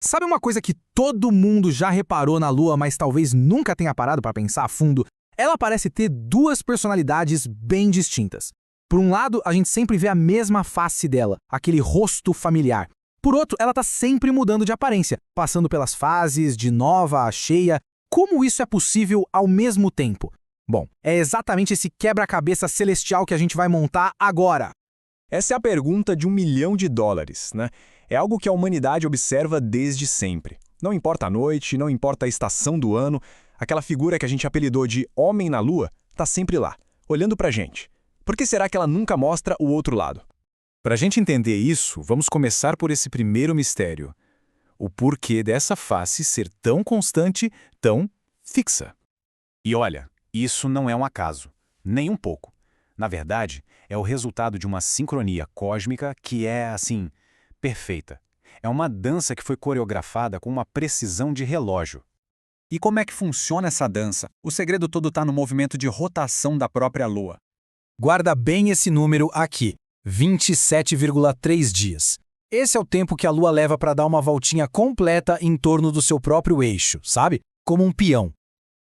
Sabe uma coisa que todo mundo já reparou na Lua, mas talvez nunca tenha parado para pensar a fundo? Ela parece ter duas personalidades bem distintas. Por um lado, a gente sempre vê a mesma face dela, aquele rosto familiar. Por outro, ela está sempre mudando de aparência, passando pelas fases de nova a cheia. Como isso é possível ao mesmo tempo? Bom, é exatamente esse quebra-cabeça celestial que a gente vai montar agora. Essa é a pergunta de $1 milhão, né? É algo que a humanidade observa desde sempre. Não importa a noite, não importa a estação do ano, aquela figura que a gente apelidou de Homem na Lua está sempre lá, olhando pra gente. Por que será que ela nunca mostra o outro lado? Para a gente entender isso, vamos começar por esse primeiro mistério. O porquê dessa face ser tão constante, tão fixa. E olha, isso não é um acaso, nem um pouco. Na verdade, é o resultado de uma sincronia cósmica que é, assim, perfeita. É uma dança que foi coreografada com uma precisão de relógio. E como é que funciona essa dança? O segredo todo está no movimento de rotação da própria Lua. Guarda bem esse número aqui, 27,3 dias. Esse é o tempo que a Lua leva para dar uma voltinha completa em torno do seu próprio eixo, sabe? Como um peão.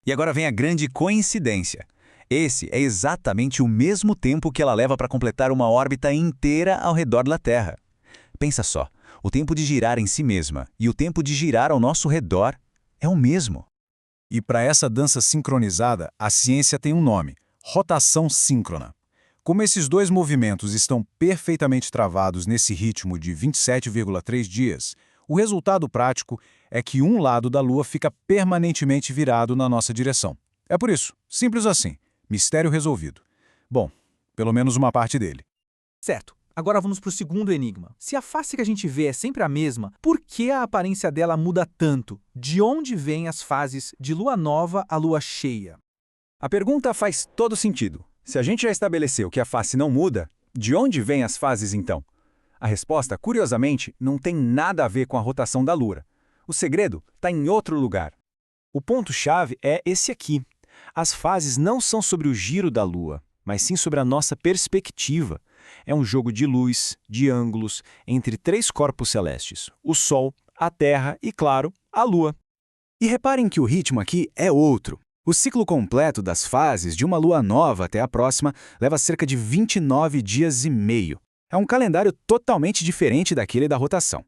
E agora vem a grande coincidência. Esse é exatamente o mesmo tempo que ela leva para completar uma órbita inteira ao redor da Terra. Pensa só, o tempo de girar em si mesma e o tempo de girar ao nosso redor é o mesmo. E para essa dança sincronizada, a ciência tem um nome: rotação síncrona. Como esses dois movimentos estão perfeitamente travados nesse ritmo de 27,3 dias, o resultado prático é que um lado da Lua fica permanentemente virado na nossa direção. É por isso, simples assim, mistério resolvido. Bom, pelo menos uma parte dele. Certo. Agora vamos para o segundo enigma. Se a face que a gente vê é sempre a mesma, por que a aparência dela muda tanto? De onde vêm as fases de lua nova a lua cheia? A pergunta faz todo sentido. Se a gente já estabeleceu que a face não muda, de onde vêm as fases então? A resposta, curiosamente, não tem nada a ver com a rotação da Lua. O segredo está em outro lugar. O ponto-chave é esse aqui. As fases não são sobre o giro da Lua, mas sim sobre a nossa perspectiva. É um jogo de luz, de ângulos, entre três corpos celestes: o Sol, a Terra e, claro, a Lua. E reparem que o ritmo aqui é outro. O ciclo completo das fases de uma lua nova até a próxima leva cerca de 29 dias e meio. É um calendário totalmente diferente daquele da rotação.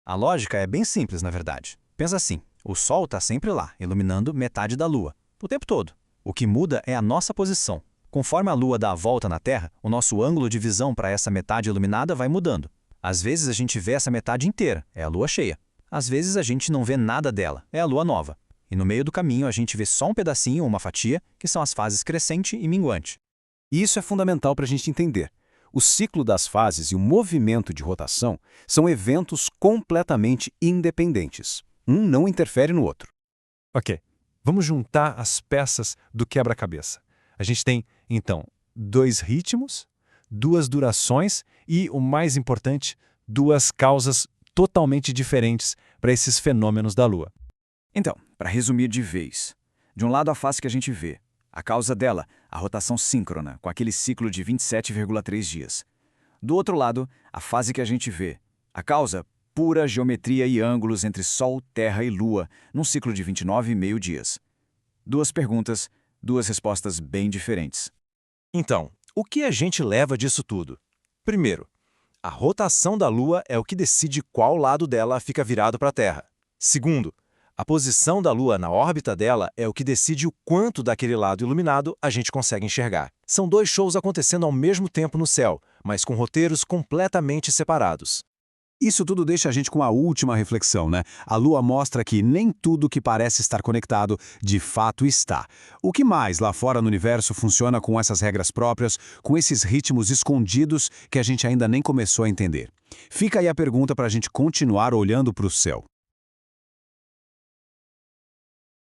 A lógica é bem simples, na verdade. Pensa assim, o Sol está sempre lá, iluminando metade da Lua, o tempo todo. O que muda é a nossa posição. Conforme a Lua dá a volta na Terra, o nosso ângulo de visão para essa metade iluminada vai mudando. Às vezes a gente vê essa metade inteira, é a Lua cheia. Às vezes a gente não vê nada dela, é a Lua nova. E no meio do caminho a gente vê só um pedacinho ou uma fatia, que são as fases crescente e minguante. E isso é fundamental para a gente entender. O ciclo das fases e o movimento de rotação são eventos completamente independentes. Um não interfere no outro. Ok, vamos juntar as peças do quebra-cabeça. A gente tem, então, dois ritmos, duas durações e, o mais importante, duas causas totalmente diferentes para esses fenômenos da Lua. Então, para resumir de vez, de um lado a face que a gente vê, a causa dela, a rotação síncrona, com aquele ciclo de 27,3 dias. Do outro lado, a fase que a gente vê, a causa, pura geometria e ângulos entre Sol, Terra e Lua, num ciclo de 29,5 dias. Duas perguntas, duas respostas bem diferentes. Então, o que a gente leva disso tudo? Primeiro, a rotação da Lua é o que decide qual lado dela fica virado para a Terra. Segundo, a posição da Lua na órbita dela é o que decide o quanto daquele lado iluminado a gente consegue enxergar. São dois shows acontecendo ao mesmo tempo no céu, mas com roteiros completamente separados. Isso tudo deixa a gente com a última reflexão, né? A Lua mostra que nem tudo que parece estar conectado, de fato está. O que mais lá fora no universo funciona com essas regras próprias, com esses ritmos escondidos que a gente ainda nem começou a entender? Fica aí a pergunta para a gente continuar olhando para o céu.